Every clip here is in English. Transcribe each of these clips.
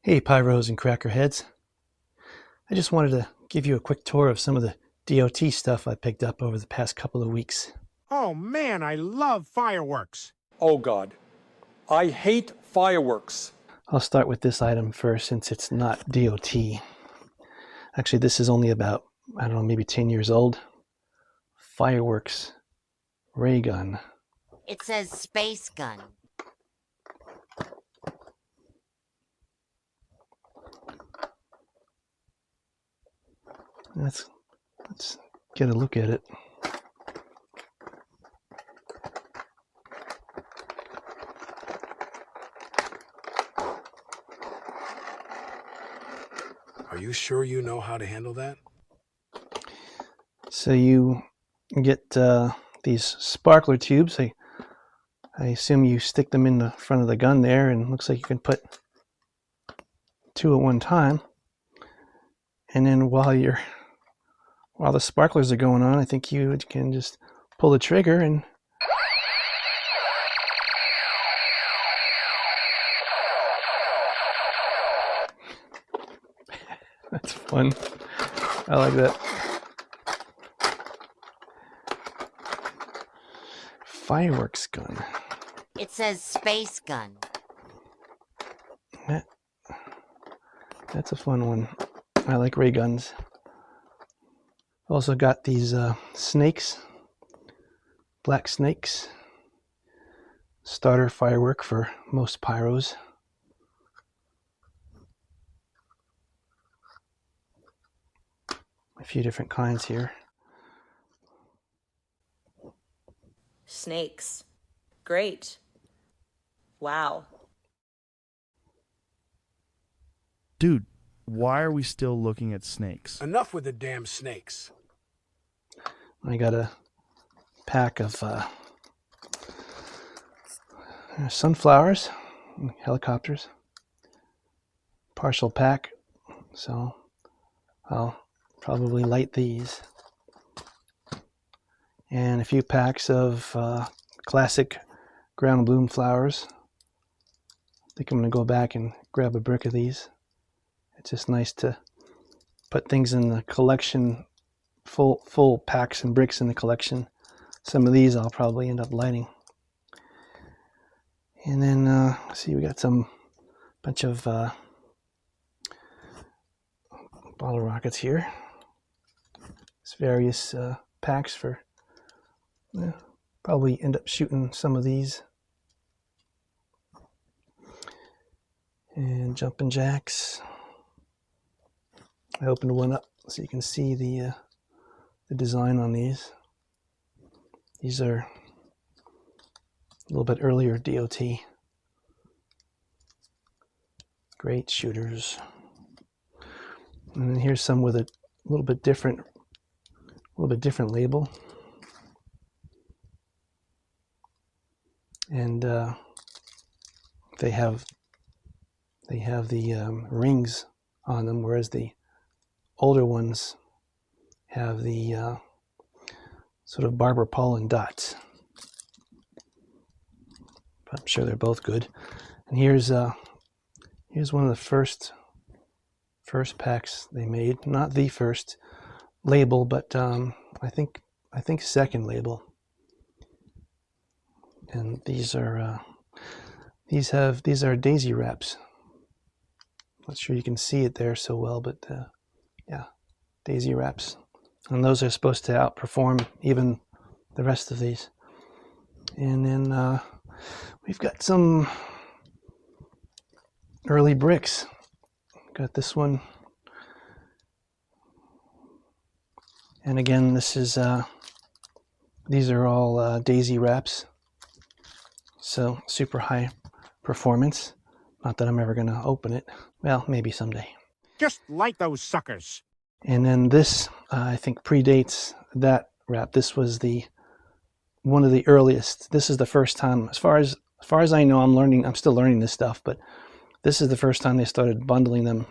Hey Pyros and Crackerheads. I just wanted to give you a quick tour of some of the DOT stuff I picked up over the past couple of weeks. Oh man, I love fireworks. Oh God, I hate fireworks. I'll start with this item first since it's not DOT. Actually, this is only about, I don't know, maybe 10 years old. Fireworks ray gun. It says space gun. Let's get a look at it. Are you sure you know how to handle that? So you get these sparkler tubes. I assume you stick them in the front of the gun there, and it looks like you can put two at one time. And then while the sparklers are going on, I think you can just pull the trigger and that's fun. I like that. Fireworks gun. It says space gun. That's a fun one. I like ray guns. Also got these snakes, black snakes. Starter firework for most pyros. A few different kinds here. Snakes. Great. Wow. Dude, why are we still looking at snakes? Enough with the damn snakes. I got a pack of sunflowers, helicopters, partial pack, so I'll probably light these. And a few packs of classic ground bloom flowers. I think I'm going to go back and grab a brick of these. It's just nice to put things in the collection, full packs and bricks in the collection. Some of these I'll probably end up lighting. And then, let's see, we got some bunch of bottle rockets here. It's various packs for, probably end up shooting some of these. And jumping jacks. I opened one up so you can see the design on these. These are a little bit earlier DOT. Great shooters. And then here's some with a little bit different label. And they have the rings on them, whereas the older ones have the sort of Barbara Paulin dots. But I'm sure they're both good. And here's one of the first packs they made. Not the first label, but I think second label. And these are daisy wraps. Not sure you can see it there so well, but yeah, daisy wraps. And those are supposed to outperform even the rest of these. And then we've got some early bricks. Got this one. And again, this is these are all daisy wraps. So super high performance. Not that I'm ever going to open it. Well, maybe someday. Just light those suckers. And then this, I think, predates that wrap. This was one of the earliest. This is the first time, as far as I know, I'm still learning this stuff, but this is the first time they started bundling them.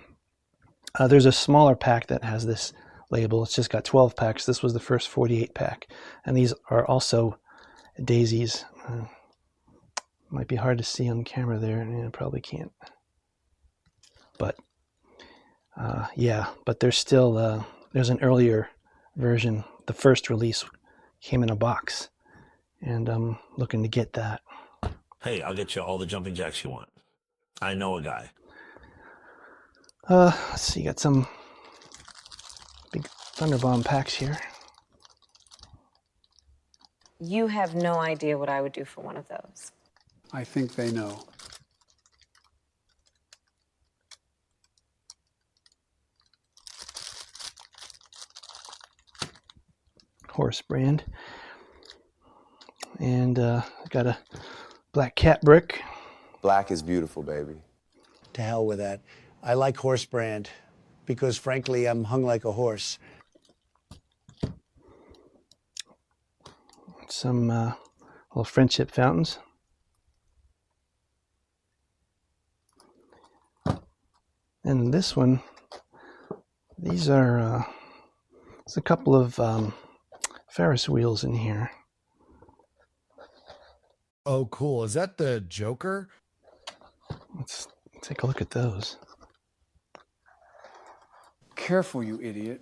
There's a smaller pack that has this label. It's just got 12 packs. This was the first 48 pack. And these are also daisies. Might be hard to see on camera there, and probably can't. but yeah, but there's still there's an earlier version. The first release came in a box, and I'm looking to get that. Hey, I'll get you all the jumping jacks you want. I know a guy. Let's see, got some big Thunderbomb packs here. You have no idea what I would do for one of those. I think they know. Horse brand. And got a Black Cat brick. Black is beautiful, baby. To hell with that. I like Horse brand because, frankly, I'm hung like a horse. Some little friendship fountains. And this one, these are, there's a couple of Ferris wheels in here. Oh, cool. Is that the Joker? Let's take a look at those. Careful, you idiot.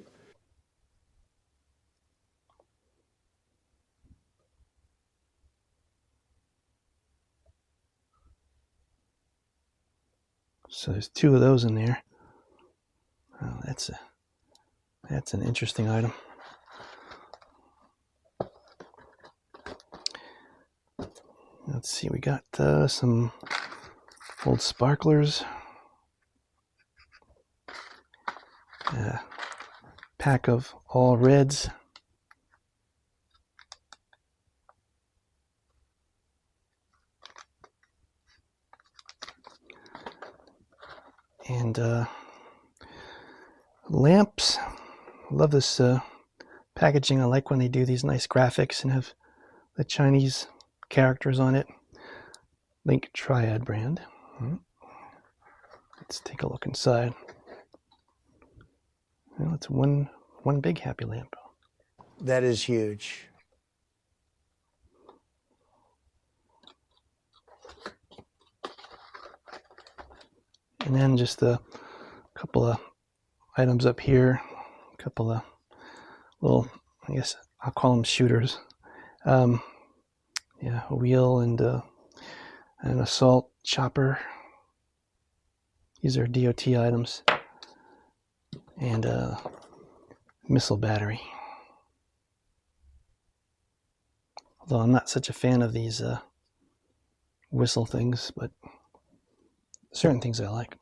So there's two of those in there. Oh, that's an interesting item. Let's see, we got some old sparklers. Pack of all reds. And lamps. Love this packaging. I like when they do these nice graphics and have the Chinese characters on it. Link Triad brand. Let's take a look inside. Well, it's one big happy lamp. That is huge. And then just a couple of items up here. A couple of little, I guess I'll call them shooters. Yeah, a wheel and an assault chopper. These are DOT items. And a missile battery. Although I'm not such a fan of these whistle things, but certain things I like.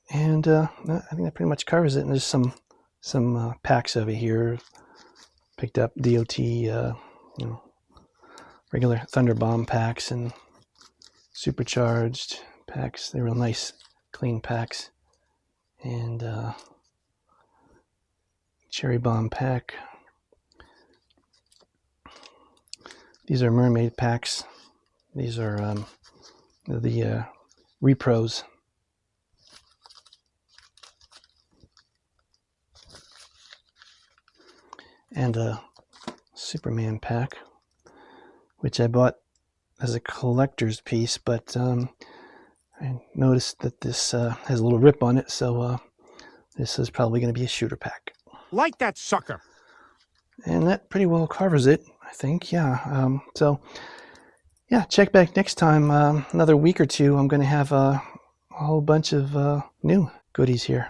And I think that pretty much covers it. And there's some packs over here. Picked up DOT, regular Thunderbomb packs and supercharged packs. They're real nice, clean packs. And Cherry Bomb pack. These are mermaid packs. These are the repros. And a Superman pack, which I bought as a collector's piece, but I noticed that this has a little rip on it, so this is probably going to be a shooter pack. Light that sucker! And that pretty well covers it, I think, yeah. So, yeah, check back next time. Another week or two, I'm going to have a whole bunch of new goodies here.